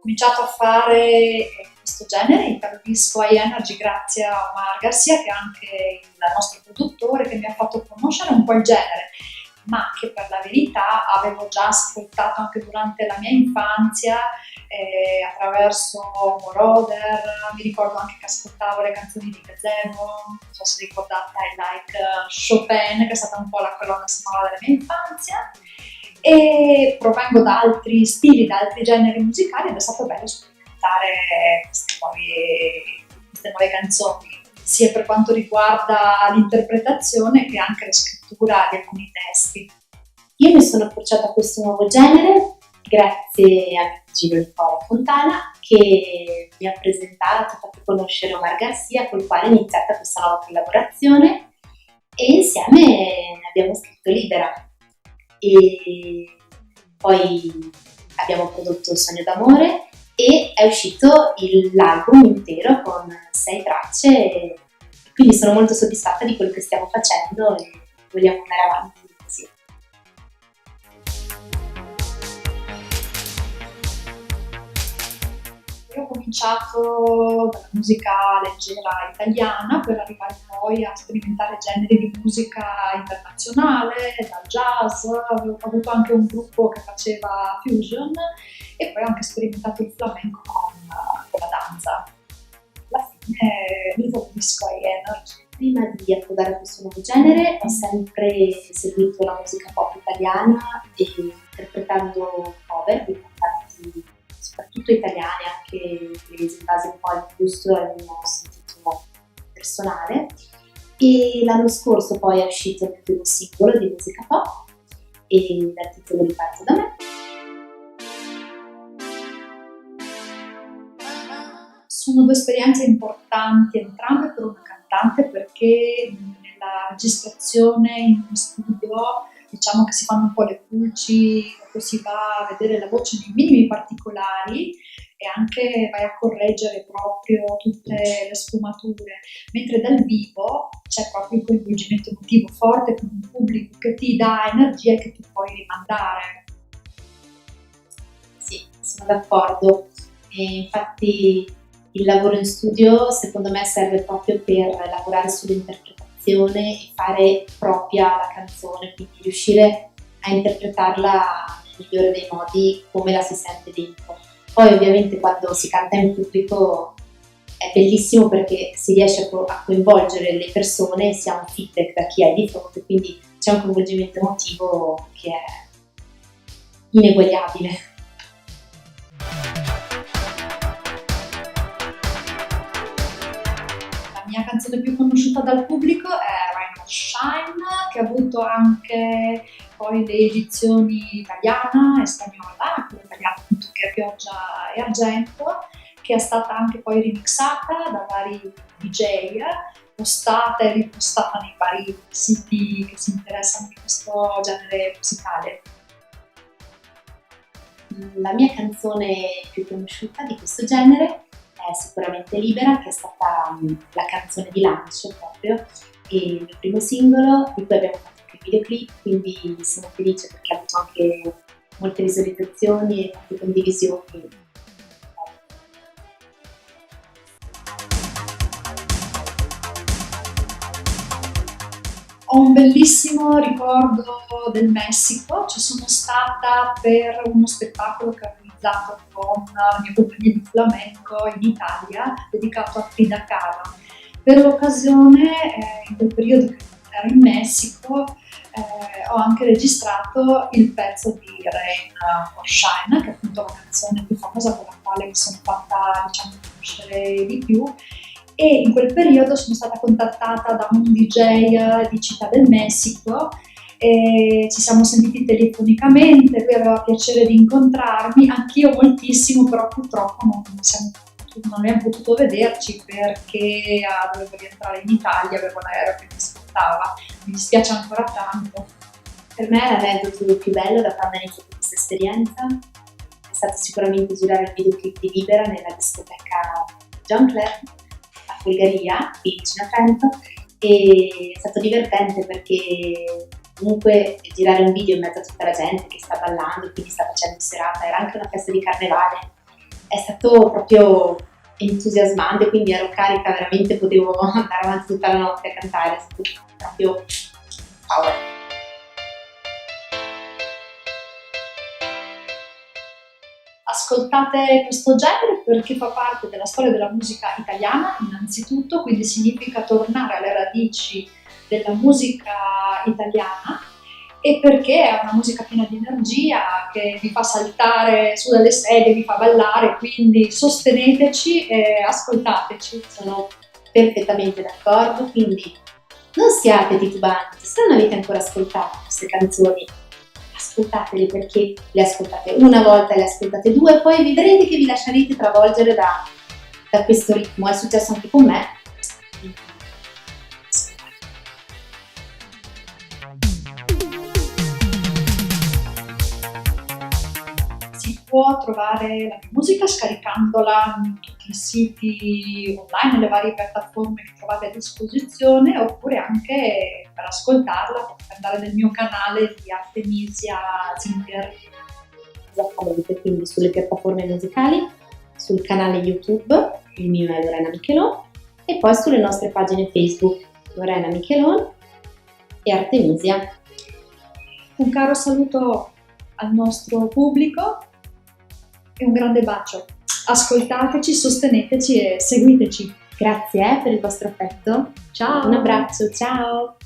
cominciato a fare questo genere, il disco High Energy, grazie a Omar Garcia, che è anche il nostro produttore, che mi ha fatto conoscere un po' il genere, ma che per la verità avevo già ascoltato anche durante la mia infanzia, attraverso Moroder. Mi ricordo anche che ascoltavo le canzoni di Gazebo, non so se ricordate I Like Chopin, che è stata un po' la colonna sonora della mia infanzia, e provengo da altri stili, da altri generi musicali, ed è stato bello sperimentare queste nuove canzoni, sia per quanto riguarda l'interpretazione che anche la scrittura di alcuni testi. Io mi sono approcciata a questo nuovo genere grazie a mio cugino Nicola Fontana, che mi ha presentato, fatto conoscere Omar Garcia, col quale è iniziata questa nuova collaborazione, e insieme ne abbiamo scritto Libera. E poi abbiamo prodotto Il sogno d'amore e è uscito l'album intero con 6 tracce, e quindi sono molto soddisfatta di quello che stiamo facendo e vogliamo andare avanti così. Io ho cominciato dalla musica leggera italiana per arrivare poi a sperimentare generi di musica internazionale, dal jazz. Ho avuto anche un gruppo che faceva fusion e poi ho anche sperimentato il flamenco con la danza. Alla fine vivo il disco High Energy. Prima di approdare a questo nuovo genere ho sempre seguito la musica pop italiana e interpretando cover di cantanti soprattutto italiani, anche presi in base un po' al gusto e al mio sentito personale. E l'anno scorso poi è uscito il primo singolo di musica pop e dal titolo Riparto da me. Sono 2 esperienze importanti entrambe per una cantante, perché nella registrazione in uno studio diciamo che si fanno un po' le pulci, proprio si va a vedere la voce nei minimi particolari e anche vai a correggere proprio tutte le sfumature, mentre dal vivo c'è proprio il coinvolgimento emotivo forte con un pubblico che ti dà energia e che tu puoi rimandare. Sì, sono d'accordo. E infatti il lavoro in studio secondo me serve proprio per lavorare sull'interpretazione e fare propria la canzone, quindi riuscire a interpretarla nel migliore dei modi come la si sente dentro. Poi ovviamente quando si canta in pubblico è bellissimo perché si riesce a coinvolgere le persone e si ha un feedback da chi è di fronte, quindi c'è un coinvolgimento emotivo che è ineguagliabile. La mia canzone più conosciuta dal pubblico è Rain or Shine, che ha avuto anche poi le edizioni italiana e spagnola, quella italiana appunto che è Pioggia e Argento, che è stata anche poi remixata da vari DJ, postata e ripostata nei vari siti che si interessano di questo genere musicale. La mia canzone più conosciuta di questo genere è sicuramente Libera, che è stata la canzone di lancio proprio, e il mio primo singolo di cui abbiamo fatto anche il videoclip, quindi sono felice perché ha avuto anche molte visualizzazioni e molte condivisioni. Ho un bellissimo ricordo del Messico, ci sono stata per uno spettacolo che ho organizzato con la mia compagnia di flamenco in Italia, dedicato a Frida Kahlo. Per l'occasione, in quel periodo che ero in Messico, ho anche registrato il pezzo di Rain or Shine, che è appunto la canzone più famosa con la quale mi sono fatta, diciamo, conoscere di più. E in quel periodo sono stata contattata da un DJ di Città del Messico e ci siamo sentiti telefonicamente, lui aveva piacere di incontrarmi, anch'io moltissimo, però purtroppo non abbiamo potuto vederci perché dovevo rientrare in Italia, avevo l'aereo che mi aspettava, mi dispiace ancora tanto. Per me l'aneddoto più bello da quando ho iniziato questa esperienza è stato sicuramente girare il videoclip di Libera nella discoteca John Clare a Folgaria, qui vicino a Trento, e è stato divertente perché comunque girare un video in mezzo a tutta la gente che sta ballando, quindi sta facendo serata, era anche una festa di carnevale è stato proprio entusiasmante, quindi ero carica, veramente potevo andare avanti tutta la notte a cantare, è stato proprio power. Ascoltate questo genere perché fa parte della storia della musica italiana, innanzitutto, quindi significa tornare alle radici della musica italiana, e perché è una musica piena di energia che vi fa saltare su dalle sedie, vi fa ballare, quindi sosteneteci e ascoltateci. Sono perfettamente d'accordo, quindi non siate titubanti, se non avete ancora ascoltato queste canzoni, ascoltatele, perché le ascoltate una volta, le ascoltate due, poi vedrete che vi lascerete travolgere da questo ritmo. È successo anche con me. Si può trovare la mia musica scaricandola in tutti i siti online, nelle varie piattaforme che trovate a disposizione, oppure anche per ascoltarla potete andare nel mio canale di Artemisia Zinger. Esattamente, quindi sulle piattaforme musicali, sul canale YouTube, il mio è Lorena Michelon, e poi sulle nostre pagine Facebook, Lorena Michelon e Artemisia. Un caro saluto al nostro pubblico e un grande bacio. Ascoltateci, sosteneteci e seguiteci. Grazie per il vostro affetto. Ciao! Un abbraccio, ciao!